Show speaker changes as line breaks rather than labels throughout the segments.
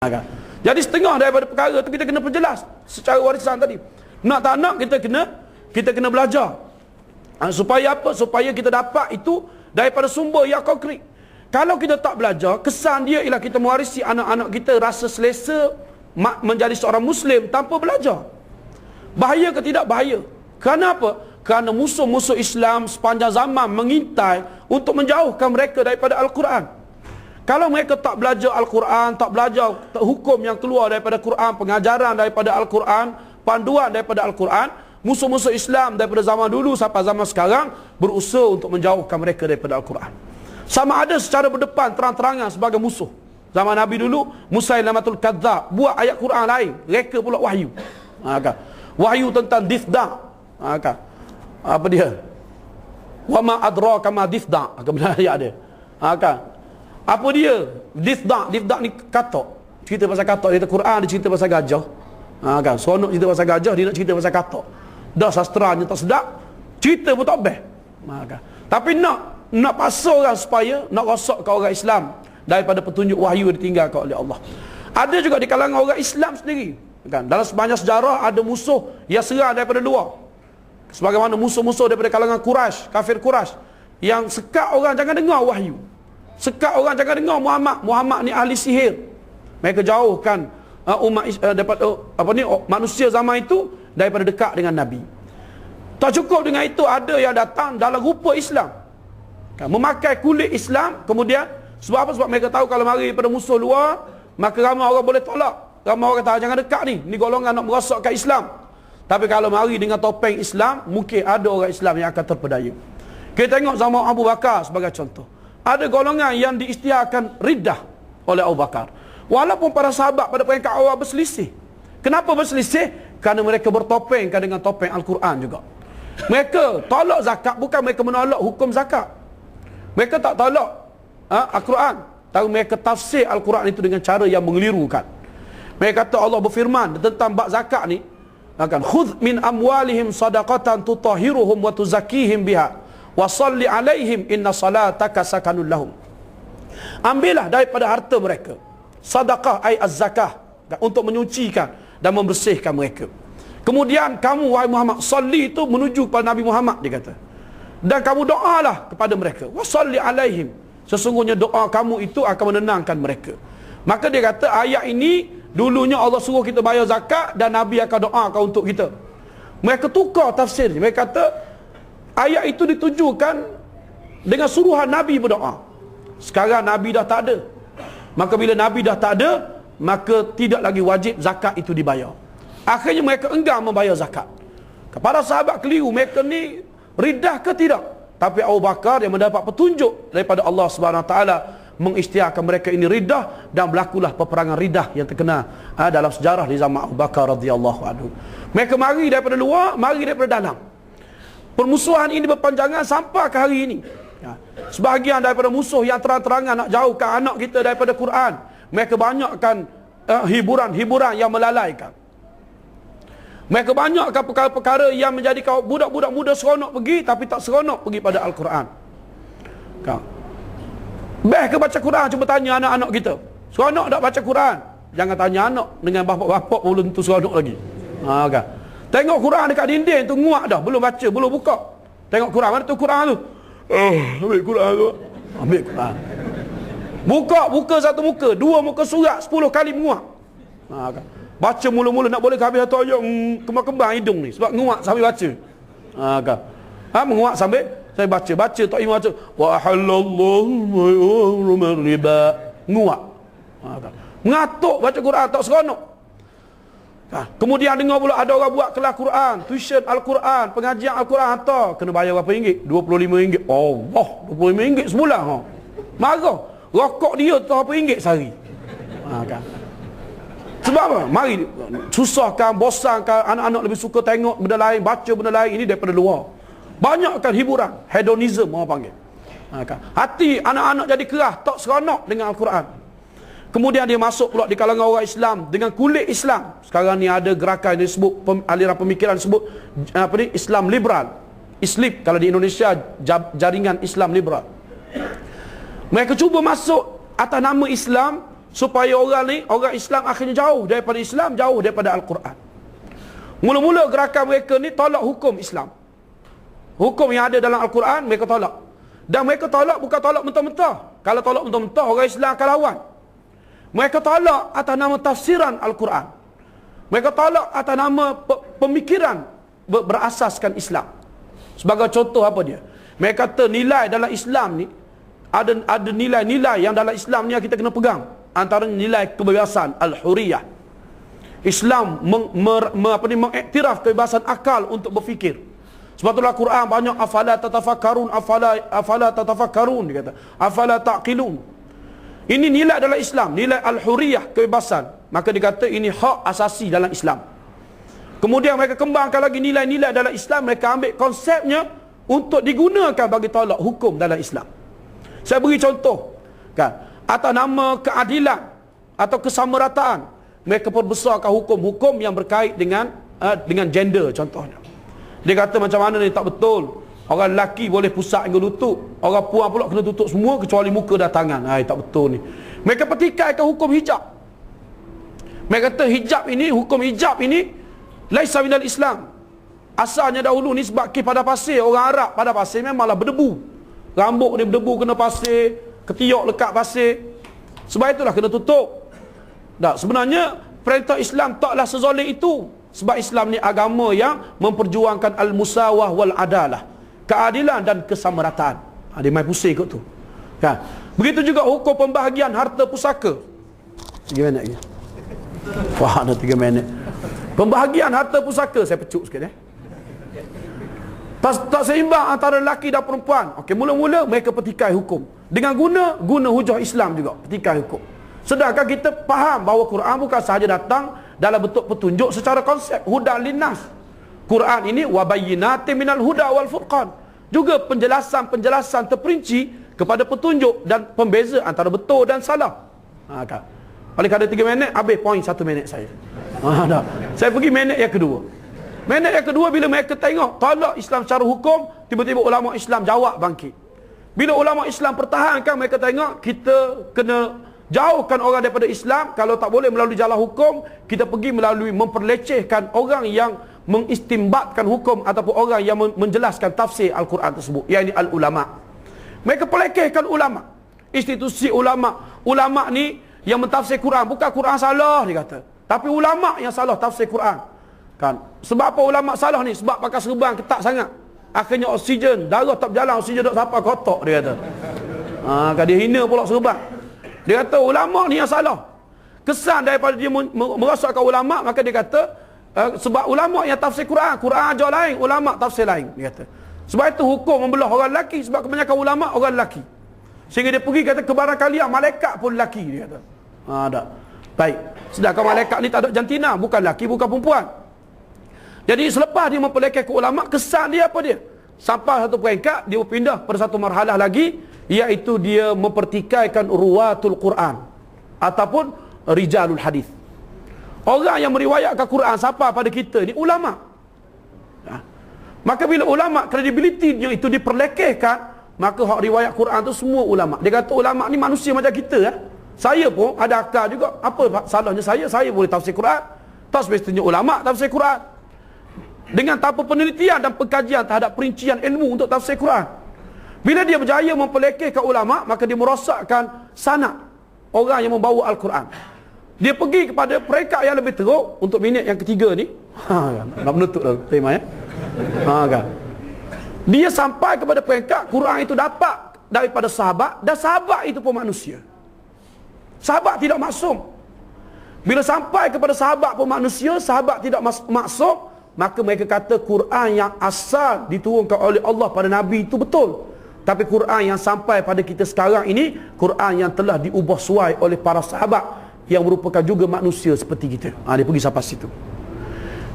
Kan? Jadi setengah daripada perkara tu kita kena perjelas secara warisan tadi. Nak tak nak kita kena belajar. Supaya apa? Supaya kita dapat itu daripada sumber yang konkret. Kalau kita tak belajar, kesan dia ialah kita mewarisi anak-anak kita rasa selesa menjadi seorang Muslim tanpa belajar. Bahaya ke tidak? Bahaya. Kerana apa? Kerana musuh-musuh Islam sepanjang zaman mengintai untuk menjauhkan mereka daripada Al-Quran. Kalau mereka tak belajar Al-Quran, tak belajar hukum yang keluar daripada Quran, pengajaran daripada Al-Quran, panduan daripada Al-Quran, musuh-musuh Islam daripada zaman dulu sampai zaman sekarang berusaha untuk menjauhkan mereka daripada Al-Quran. Sama ada secara berdepan terang-terangan sebagai musuh. Zaman Nabi dulu, Musailamatul Kadzdzab buat ayat Quran lain, reka pula wahyu. Kan? Wahyu tentang difda. Kan? Apa dia? Wa ma adraka ma difda. Kebenaran ayat dia. Kan? Apa dia? Difda ni katok. Cerita pasal katok di Quran, dia cerita pasal gajah. Kan? Seronok cerita pasal gajah, dia nak cerita pasal katok. Dah sastranya tak sedap, cerita pun tak best. Kan? Tapi nak paksa orang supaya nak rosakkan orang Islam daripada petunjuk wahyu yang ditinggalkan oleh Allah. Ada juga di kalangan orang Islam sendiri. Kan? Dalam sepanjang sejarah ada musuh yang serang daripada luar. Sebagaimana musuh-musuh daripada kalangan Quraisy, kafir Quraisy, yang sekat orang jangan dengar wahyu. Sekat orang jangan dengar Muhammad ni ahli sihir. Mereka jauhkan umat daripada manusia zaman itu daripada dekat dengan Nabi. Tak cukup dengan itu, ada yang datang dalam rupa Islam. Kan? Memakai kulit Islam, kemudian sebab apa? Sebab mereka tahu kalau mari daripada musuh luar, maka ramai orang boleh tolak. Ramai orang kata jangan dekat ni golongan nak merosakkan Islam. Tapi kalau mari dengan topeng Islam, mungkin ada orang Islam yang akan terpedaya. Kita tengok zaman Abu Bakar sebagai contoh. Ada golongan yang diisytiharkan riddah oleh Abu Bakar. Walaupun para sahabat pada peringkat awal berselisih. Kenapa berselisih? Kerana mereka bertopengkan dengan topeng Al-Quran juga. Mereka tolak zakat, bukan mereka menolak hukum zakat. Mereka tak tolak Al-Quran, tapi mereka tafsir Al-Quran itu dengan cara yang mengelirukan. Mereka kata Allah berfirman tentang bab zakat ni, akan khudh min amwalihim sadaqatan tutahhiruhum wa tuzakkihim biha wa salli alaihim inna salataka sakanun lahum. Ambillah daripada harta mereka sedekah ai az-zakah untuk menyucikan dan membersihkan mereka. Kemudian kamu wahai Muhammad, salli itu menuju kepada Nabi Muhammad, dia kata. Dan kamu doalah kepada mereka. Wa salli alaihim. Sesungguhnya doa kamu itu akan menenangkan mereka. Maka dia kata ayat ini dulunya Allah suruh kita bayar zakat dan Nabi akan doakan untuk kita. Mereka tukar tafsir. Mereka kata ayat itu ditujukan dengan suruhan Nabi berdoa. Sekarang Nabi dah tak ada. Maka bila Nabi dah tak ada, maka tidak lagi wajib zakat itu dibayar. Akhirnya mereka enggan membayar zakat. Kepada sahabat keliru, mereka ni riddah ke tidak? Tapi Abu Bakar yang mendapat petunjuk daripada Allah Subhanahu Wa Taala mengisytiharkan mereka ini riddah, dan berlakulah peperangan riddah yang terkenal dalam sejarah di zaman Abu Bakar radhiyallahu anhu. Mereka mari daripada luar, mari daripada dalam. Permusuhan ini berpanjangan sampai ke hari ini. Sebahagian daripada musuh yang terang-terangan nak jauhkan anak kita daripada Quran, mereka banyakkan hiburan-hiburan yang melalaikan. Mereka banyakkan perkara-perkara yang menjadikan budak-budak muda seronok pergi, tapi tak seronok pergi pada Al-Quran. Best ke baca Quran? Cuba tanya anak-anak kita, seronok tak baca Quran? Jangan tanya anak, dengan bapak-bapak pun belum tentu seronok lagi. Kan? Tengok Quran dekat dinding tu nguak dah, belum baca, belum buka. Tengok Quran, mana tu Quran tu? Ambil Quran tu. Ambil Quran. Buka satu muka, dua muka surat, 10 kali menguak. Kan? Baca mula-mula nak boleh habis satu ayat, kembang-kembang hidung ni sebab nguak sambil baca. Kan? Menguak sambil saya baca tak imam baca wa halallahu riba, nguak. Kan? Mengatuk baca Quran tak seronok. Kemudian dengar pula ada orang buat kelas Quran, tuition Al-Quran, pengajian Al-Quran, hantar kena bayar berapa ringgit? RM25. Allah, RM25 sebulan. Marah. Rokok dia tu berapa ringgit sehari. Kan? Sebab apa? Mari susahkan, bosankan, anak-anak lebih suka tengok benda lain, baca benda lain, ini daripada luar. Banyakkan hiburan, hedonism orang panggil. Kan? Hati anak-anak jadi kerah, tak seronok dengan Al-Quran. Kemudian dia masuk pula di kalangan orang Islam dengan kulit Islam. Sekarang ni ada gerakan yang disebut, aliran pemikiran disebut Islam liberal. ISLIB kalau di Indonesia, jaringan Islam liberal. Mereka cuba masuk atas nama Islam supaya orang ni, orang Islam akhirnya jauh daripada Islam, jauh daripada Al-Quran. Mula-mula gerakan mereka ni tolak hukum Islam. Hukum yang ada dalam Al-Quran mereka tolak. Dan mereka tolak bukan tolak mentah-mentah. Kalau tolak mentah-mentah, orang Islam akan lawan. Mereka tolak atas nama tafsiran Al-Quran. Mereka tolak atas nama pemikiran berasaskan Islam. Sebagai contoh apa dia? Mereka kata nilai dalam Islam ni, ada nilai-nilai yang dalam Islam ni yang kita kena pegang. Antara nilai kebebasan, Al-Huriyah. Islam mengiktiraf kebebasan akal untuk berfikir. Sebab itulah Quran banyak afala tatafakkarun, afala tatafakkarun, dia kata afala taqilun. Ini nilai dalam Islam, nilai al-huriyah, kebebasan. Maka dia kata ini hak asasi dalam Islam. Kemudian mereka kembangkan lagi nilai-nilai dalam Islam, mereka ambil konsepnya untuk digunakan bagi tolak hukum dalam Islam. Saya beri contoh, kan, atas nama keadilan atau kesamarataan, mereka perbesarkan hukum-hukum yang berkait dengan gender contohnya. Dia kata macam mana ni tak betul. Orang lelaki boleh pusat hingga lutut, orang puan pula kena tutup semua kecuali muka dan tangan. Tak betul ni. Mereka pertikaikan hukum hijab. Mereka kata hijab ini, hukum hijab ini laisa minal Islam. Asalnya dahulu ni sebab pada pasir, orang Arab pada pasir memanglah berdebu. Rambut dia berdebu kena pasir, ketiak lekat pasir. Sebab itulah kena tutup. Tak, sebenarnya perintah Islam taklah sezalim itu. Sebab Islam ni agama yang memperjuangkan al-musawah wal adalah, keadilan dan kesamarataan. Dia main pusing kot tu. Kan? Begitu juga hukum pembahagian harta pusaka. 3 minit lagi. Wah, ada 3 minit. Pembahagian harta pusaka, saya pecut sikit tak seimbang antara lelaki dan perempuan. Okey, mula-mula mereka pertikai hukum dengan guna hujah Islam juga, pertikai hukum. Sedangkan kita faham bahawa Quran bukan sahaja datang dalam bentuk petunjuk secara konsep, hudan linnas. Quran ini wabayyinatin minal huda wal furqan, juga penjelasan terperinci kepada petunjuk dan pembeza antara betul dan salah. Kan? Oleh kerana 3 minit habis poin 1 minit saya. Dah. Saya pergi minit yang kedua. Minit yang kedua, bila mereka tengok tolak Islam secara hukum, tiba-tiba ulama Islam jawab bangkit. Bila ulama Islam pertahankan, mereka tengok kita kena jauhkan orang daripada Islam. Kalau tak boleh melalui jalan hukum, kita pergi melalui memperlecehkan orang yang mengistimbatkan hukum ataupun orang yang menjelaskan tafsir Al-Quran tersebut, iaitu al-ulama. Mereka pelekehkan ulama, institusi ulama. Ulama ni yang mentafsir Quran, bukan Quran salah dia kata, tapi ulama yang salah tafsir Quran. Kan? Sebab apa ulama salah ni? Sebab pakai serban ketat sangat. Akhirnya oksigen, darah tak berjalan, oksigen tak sampai kotak dia kata. Kan dia hina pula serban. Dia kata ulama ni yang salah. Kesan daripada dia merosakkan ulama, maka dia kata sebab ulama yang tafsir Quran, Quran ajar lain, ulama tafsir lain, dia kata. Sebab itu hukum membelah orang lelaki, sebab kebanyakan ulama orang lelaki. Sehingga dia pergi kata kebarangkalian malaikat pun lelaki, dia kata. Tak. Baik. Sedangkan malaikat ni tak ada jantina, bukan lelaki, bukan perempuan. Jadi selepas dia memperlekeh ke ulama, kesan dia apa dia? Sampai satu peringkat, dia berpindah pada satu marhalah lagi, iaitu dia mempertikaikan ruwatul Quran ataupun rijalul hadis. Orang yang meriwayatkan Quran sampai pada kita ni ulama. Maka bila ulama kredibilitinya itu diperlekehkan, maka hak riwayat Quran tu semua ulama. Dia kata ulama ni manusia macam kita. Saya pun ada akal juga. Apa salahnya saya boleh tafsir Quran. Tak semestinya ulama tafsir Quran. Dengan tanpa penelitian dan pengkajian terhadap perincian ilmu untuk tafsir Quran. Bila dia berjaya memperlekehkan ulama, maka dia merosakkan sanad orang yang membawa Al-Quran. Dia pergi kepada peringkat yang lebih teruk. Untuk minit yang ketiga ni, nak menutup dah tema kan. Dia sampai kepada peringkat Quran itu dapat daripada sahabat, dan sahabat itu pun manusia. Sahabat tidak maksum. Bila sampai kepada sahabat pun manusia, sahabat tidak maksum, maka mereka kata Quran yang asal diturunkan oleh Allah pada Nabi itu betul. Tapi Quran yang sampai pada kita sekarang ini, Quran yang telah diubah suai oleh para sahabat yang merupakan juga manusia seperti kita. Dia pergi sampai situ.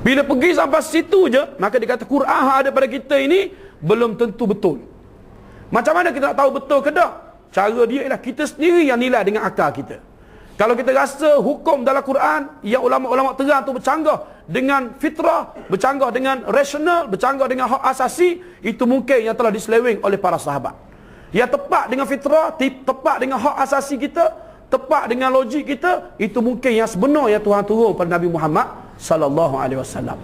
Bila pergi sampai situ je, maka dia kata Quran yang ada pada kita ini belum tentu betul. Macam mana kita nak tahu betul ke tak? Cara dia ialah kita sendiri yang nilai dengan akal kita. Kalau kita rasa hukum dalam Quran yang ulama-ulama terang tu bercanggah dengan fitrah, bercanggah dengan rasional, bercanggah dengan hak asasi, itu mungkin yang telah diseleweng oleh para sahabat. Yang tepat dengan fitrah, tepat dengan hak asasi kita, tepat dengan logik kita, itu mungkin yang sebenar yang Tuhan turun pada Nabi Muhammad sallallahu alaihi wasallam.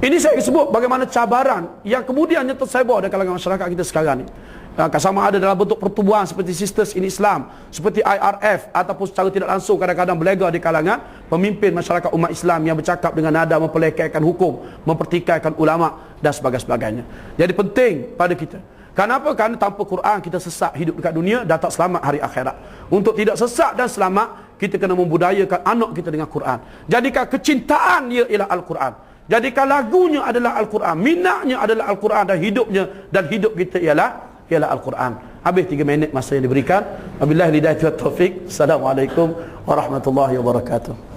Ini saya sebut bagaimana cabaran yang kemudiannya tersebar di kalangan masyarakat kita sekarang ni. Sama ada dalam bentuk pertubuhan seperti Sisters in Islam, seperti IRF, ataupun secara tidak langsung kadang-kadang berlega di kalangan pemimpin masyarakat umat Islam yang bercakap dengan nada mempelekehkan hukum, mempertikaikan ulama dan sebagainya. Jadi penting pada kita. Kenapa? Kerana tanpa Quran kita sesat hidup dekat dunia dan tak selamat hari akhirat. Untuk tidak sesat dan selamat, kita kena membudayakan anak kita dengan Quran. Jadikan kecintaan dia ialah Al-Quran. Jadikan lagunya adalah Al-Quran, minatnya adalah Al-Quran, dan hidup kita ialah Al-Quran. Habis 3 minit masa yang diberikan. Wabillahi hidayah wa taufik. Assalamualaikum warahmatullahi wabarakatuh.